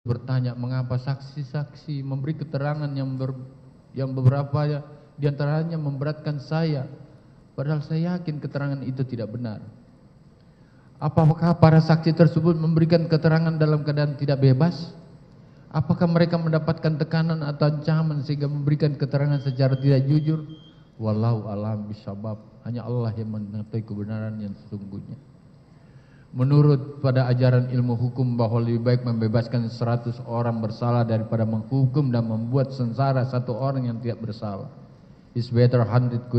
bertanya mengapa saksi-saksi memberi keterangan yang beberapa diantaranya memberatkan saya, padahal saya yakin keterangan itu tidak benar. Apakah para saksi tersebut memberikan keterangan dalam keadaan tidak bebas? Apakah mereka mendapatkan tekanan atau ancaman sehingga memberikan keterangan secara tidak jujur? Wallahu a'lam bishawab. Hanya Allah yang mengetahui kebenaran yang sesungguhnya. Menurut pada ajaran ilmu hukum bahwa lebih baik membebaskan 100 orang bersalah daripada menghukum dan membuat sengsara satu orang yang tidak bersalah. It's better 100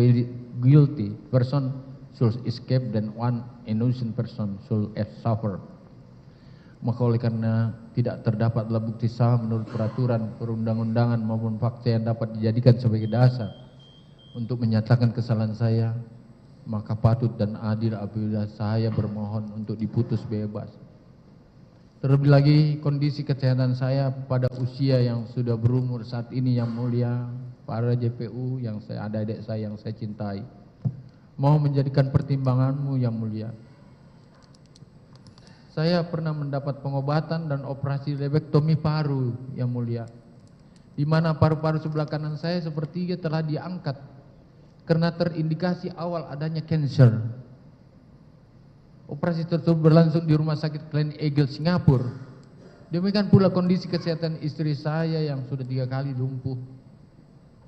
guilty person should escape than one innocent person should suffer. Maka oleh karena tidak terdapat bukti sah menurut peraturan perundang-undangan maupun fakta yang dapat dijadikan sebagai dasar untuk menyatakan kesalahan saya, maka patut dan adil apabila saya bermohon untuk diputus bebas. Terlebih lagi kondisi kesehatan saya pada usia yang sudah berumur saat ini yang mulia, para JPU yang saya adik-adik saya yang saya cintai, mau menjadikan pertimbanganmu yang mulia. Saya pernah mendapat pengobatan dan operasi lebektomi paru yang mulia, di mana paru-paru sebelah kanan saya sepertiga telah diangkat karena terindikasi awal adanya cancer. Operasi tersebut berlangsung di Rumah Sakit Glen Eagle, Singapura. Demikian pula kondisi kesehatan istri saya yang sudah 3 kali lumpuh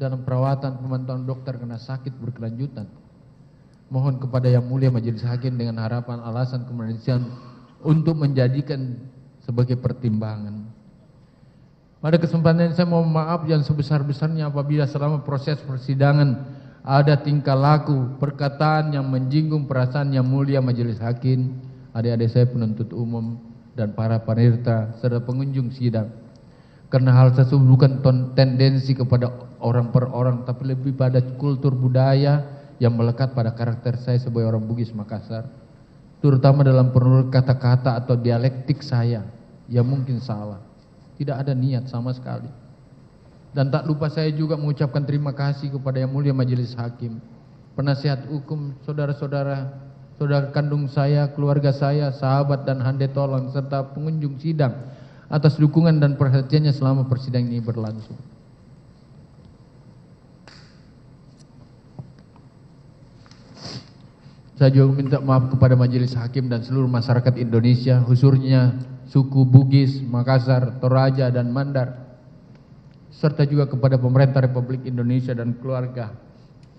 dalam perawatan pemantauan dokter karena sakit berkelanjutan. Mohon kepada Yang Mulia Majelis Hakim dengan harapan alasan kemanusiaan untuk menjadikan sebagai pertimbangan. Pada kesempatan ini saya mohon maaf yang sebesar-besarnya apabila selama proses persidangan ada tingkah laku, perkataan yang menyinggung perasaan Yang Mulia Majelis Hakim, adik-adik saya penuntut umum dan para pemirsa serta pengunjung sidang. Karena hal tersebut bukan tendensi kepada orang per orang, tapi lebih pada kultur budaya yang melekat pada karakter saya sebagai orang Bugis Makassar, terutama dalam penutur kata-kata atau dialektik saya yang mungkin salah. Tidak ada niat sama sekali. Dan tak lupa saya juga mengucapkan terima kasih kepada Yang Mulia Majelis Hakim, penasihat hukum, saudara-saudara, saudara kandung saya, keluarga saya, sahabat dan hande tolong, serta pengunjung sidang atas dukungan dan perhatiannya selama persidangan ini berlangsung. Saya juga minta maaf kepada Majelis Hakim dan seluruh masyarakat Indonesia, khususnya suku Bugis, Makassar, Toraja, dan Mandar, serta juga kepada pemerintah Republik Indonesia dan keluarga,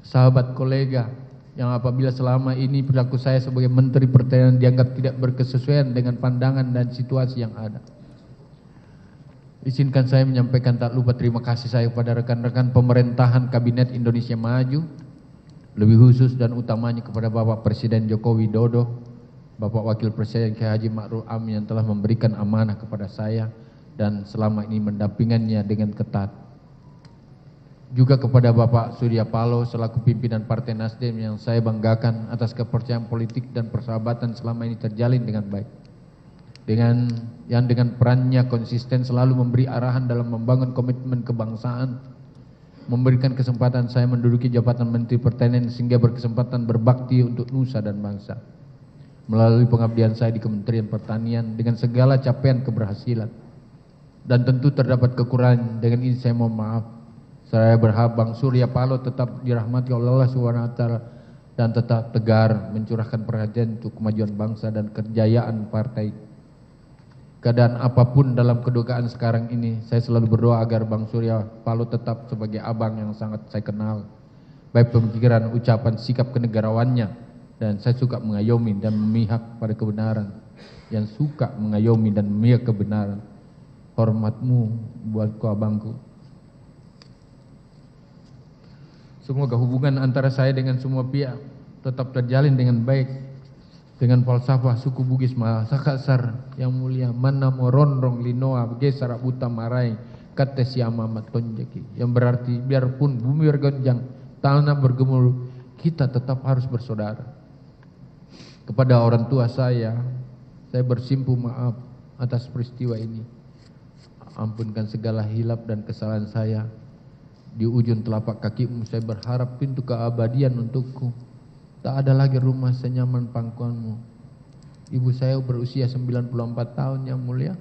sahabat, kolega, yang apabila selama ini perilaku saya sebagai Menteri Pertanian dianggap tidak berkesesuaian dengan pandangan dan situasi yang ada. Izinkan saya menyampaikan tak lupa terima kasih saya kepada rekan-rekan pemerintahan Kabinet Indonesia Maju, lebih khusus dan utamanya kepada Bapak Presiden Joko Widodo, Bapak Wakil Presiden Kiai Haji Ma'ruf Amin yang telah memberikan amanah kepada saya dan selama ini mendampingannya dengan ketat. Juga kepada Bapak Surya Paloh selaku pimpinan Partai Nasdem yang saya banggakan atas kepercayaan politik dan persahabatan selama ini terjalin dengan baik. Dengan perannya konsisten selalu memberi arahan dalam membangun komitmen kebangsaan, memberikan kesempatan saya menduduki jabatan Menteri Pertanian sehingga berkesempatan berbakti untuk nusa dan bangsa. Melalui pengabdian saya di Kementerian Pertanian dengan segala capaian keberhasilan. Dan tentu terdapat kekurangan, dengan ini saya mohon maaf. Saya berharap Bang Surya Paloh tetap dirahmati oleh Allah SWT dan tetap tegar mencurahkan perhatian untuk kemajuan bangsa dan kejayaan partai. Keadaan apapun dalam kedukaan sekarang ini, saya selalu berdoa agar Bang Surya Paloh tetap sebagai abang yang sangat saya kenal. Baik pemikiran, ucapan, sikap kenegarawannya, dan saya suka mengayomi dan memihak pada kebenaran. Yang suka mengayomi dan memihak kebenaran. Hormatmu buatku abangku. Semoga hubungan antara saya dengan semua pihak tetap terjalin dengan baik, dengan falsafah suku Bugis Makassar yang mulia, mana morondrong linoa gesar buta marai kata siama matonjeki, yang berarti biarpun bumi bergonjang, tanah bergemuruh, kita tetap harus bersaudara. Kepada orang tua saya bersimpuh maaf atas peristiwa ini. Ampunkan segala hilap dan kesalahan saya. Di ujung telapak kakimu saya berharap pintu keabadian untukku. Tak ada lagi rumah senyaman pangkuanmu. Ibu saya berusia 94 tahun yang mulia.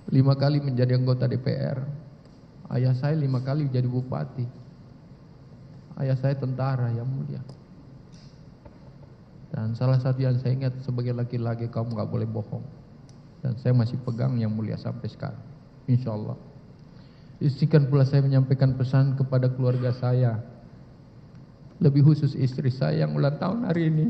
5 kali menjadi anggota DPR. Ayah saya 5 kali jadi bupati. Ayah saya tentara, yang mulia. Dan salah satu yang saya ingat, sebagai laki-laki kamu gak boleh bohong. Dan saya masih pegang yang mulia sampai sekarang, insya Allah. Izinkan pula saya menyampaikan pesan kepada keluarga saya, lebih khusus istri saya yang ulang tahun hari ini.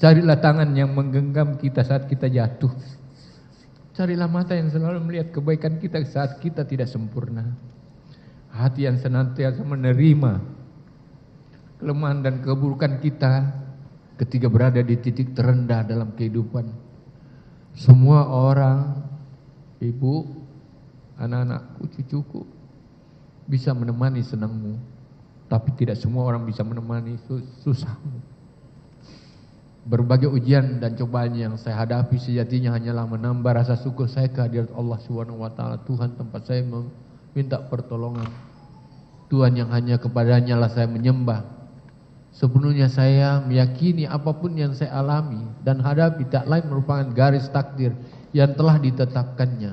Carilah tangan yang menggenggam kita saat kita jatuh. Carilah mata yang selalu melihat kebaikan kita saat kita tidak sempurna. Hati yang senantiasa menerima kelemahan dan keburukan kita ketika berada di titik terendah dalam kehidupan. Semua orang, ibu, anak-anakku, cucuku bisa menemani senangmu, tapi tidak semua orang bisa menemani susahmu. Berbagai ujian dan cobaan yang saya hadapi sejatinya hanyalah menambah rasa syukur saya kehadirat Allah Subhanahu wa taala, Tuhan tempat saya meminta pertolongan. Tuhan yang hanya kepadanya lah saya menyembah. Sepenuhnya saya meyakini apapun yang saya alami dan hadapi tak lain merupakan garis takdir yang telah ditetapkannya.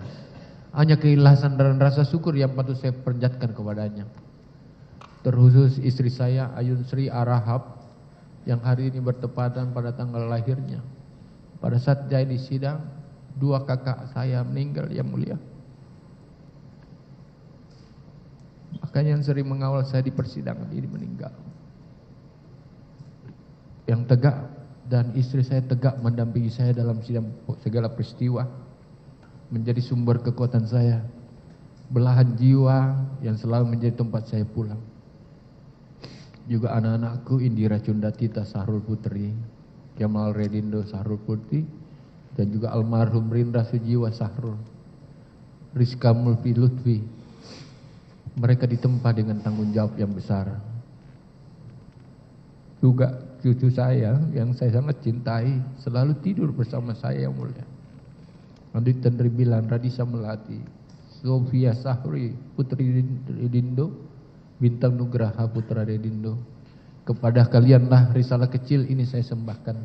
Hanya keikhlasan dan rasa syukur yang patut saya perlihatkan kepadanya. Terkhusus istri saya Ayun Sri Arahab yang hari ini bertepatan pada tanggal lahirnya. Pada saat saya di sidang, 2 kakak saya meninggal, yang mulia. Makanya yang sering mengawal saya di persidangan ini meninggal. Yang tegak dan istri saya tegak mendampingi saya dalam sidang segala peristiwa, menjadi sumber kekuatan saya, belahan jiwa yang selalu menjadi tempat saya pulang. Juga anak-anakku Indira Cundatita Sahrul Putri, Kemal Redindo Sahrul Putri, dan juga almarhum Rindra Sujiwa Sahrul, Rizka Mulfi Lutfi. Mereka ditempa dengan tanggung jawab yang besar. Juga cucu saya yang saya sangat cintai selalu tidur bersama saya, yang mulia. Andit Tendri Bilan, Radisa Melati, Sofia Sahri, Putri Redindo, Bintang Nugraha Putra Redindo. Kepada kalianlah risalah kecil ini saya sembahkan.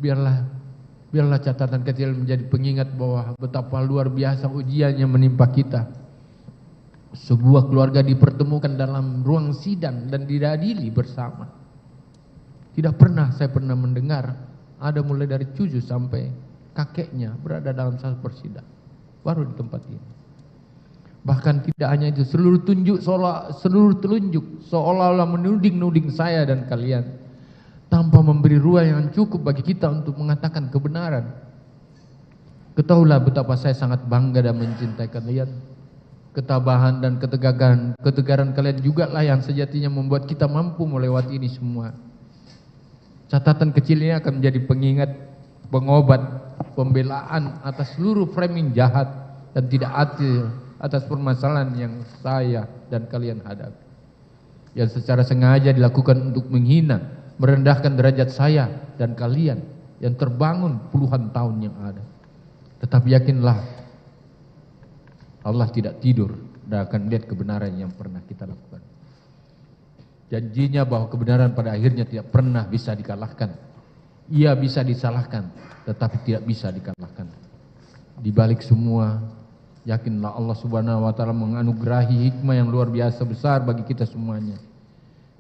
Biarlah catatan kecil menjadi pengingat bahwa betapa luar biasa ujian yang menimpa kita. Sebuah keluarga dipertemukan dalam ruang sidang dan diadili bersama. Tidak pernah saya mendengar ada mulai dari cucu sampai kakeknya berada dalam satu persidangan, baru di tempat ini. Bahkan tidak hanya itu, seluruh telunjuk seolah-olah menuding saya dan kalian, tanpa memberi ruang yang cukup bagi kita untuk mengatakan kebenaran. Ketahuilah betapa saya sangat bangga dan mencintai kalian. Ketabahan dan ketegaran kalian juga lah yang sejatinya membuat kita mampu melewati ini semua. Catatan kecil ini akan menjadi pengingat, pengobat, pembelaan atas seluruh framing jahat dan tidak adil atas permasalahan yang saya dan kalian hadapi, yang secara sengaja dilakukan untuk menghina, merendahkan derajat saya dan kalian yang terbangun puluhan tahun yang ada. Tetapi yakinlah, Allah tidak tidur dan akan lihat kebenaran yang pernah kita lakukan. Janjinya bahwa kebenaran pada akhirnya tidak pernah bisa dikalahkan. Ia bisa disalahkan, tetapi tidak bisa dikalahkan. Di balik semua, yakinlah Allah Subhanahu wa taala menganugerahi hikmah yang luar biasa besar bagi kita semuanya.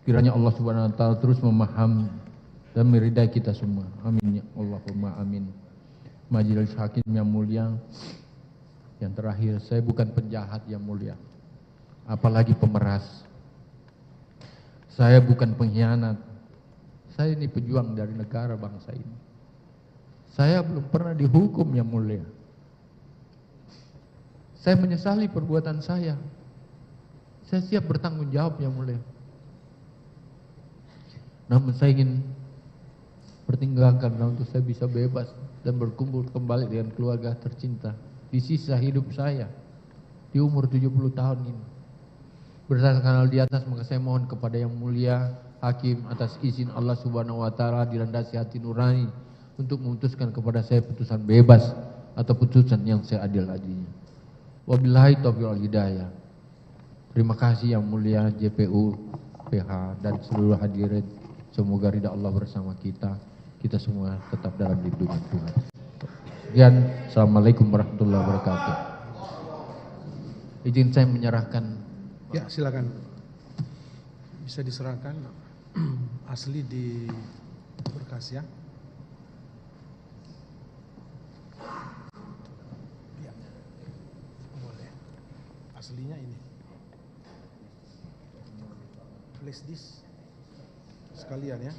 Kiranya Allah Subhanahu wa taala terus memahami dan meridai kita semua. Amin ya Allahumma amin. Majelis hakim yang mulia, yang terakhir, saya bukan penjahat yang mulia, apalagi pemeras. Saya bukan pengkhianat. Saya ini pejuang dari negara bangsa ini. Saya belum pernah dihukum yang mulia. Saya menyesali perbuatan saya. Saya siap bertanggung jawab yang mulia. Namun saya ingin pertimbangkan untuk saya bisa bebas dan berkumpul kembali dengan keluarga tercinta di sisa hidup saya di umur 70 tahun ini. Berdasarkan hal di atas, maka saya mohon kepada yang mulia hakim atas izin Allah Subhanahu wa taala dilandasi hati nurani untuk memutuskan kepada saya putusan bebas atau putusan yang seadil-adilnya. Wabillahi taufiq wal hidayah. Terima kasih yang mulia JPU, PH dan seluruh hadirin. Semoga ridha Allah bersama kita. kita semua tetap dalam lindungan Tuhan. Sekian, Assalamualaikum warahmatullahi wabarakatuh. Izin saya menyerahkan. Ya, silakan. Bisa diserahkan asli di berkas ya. Ya, boleh. Aslinya ini. Flash disk sekalian ya.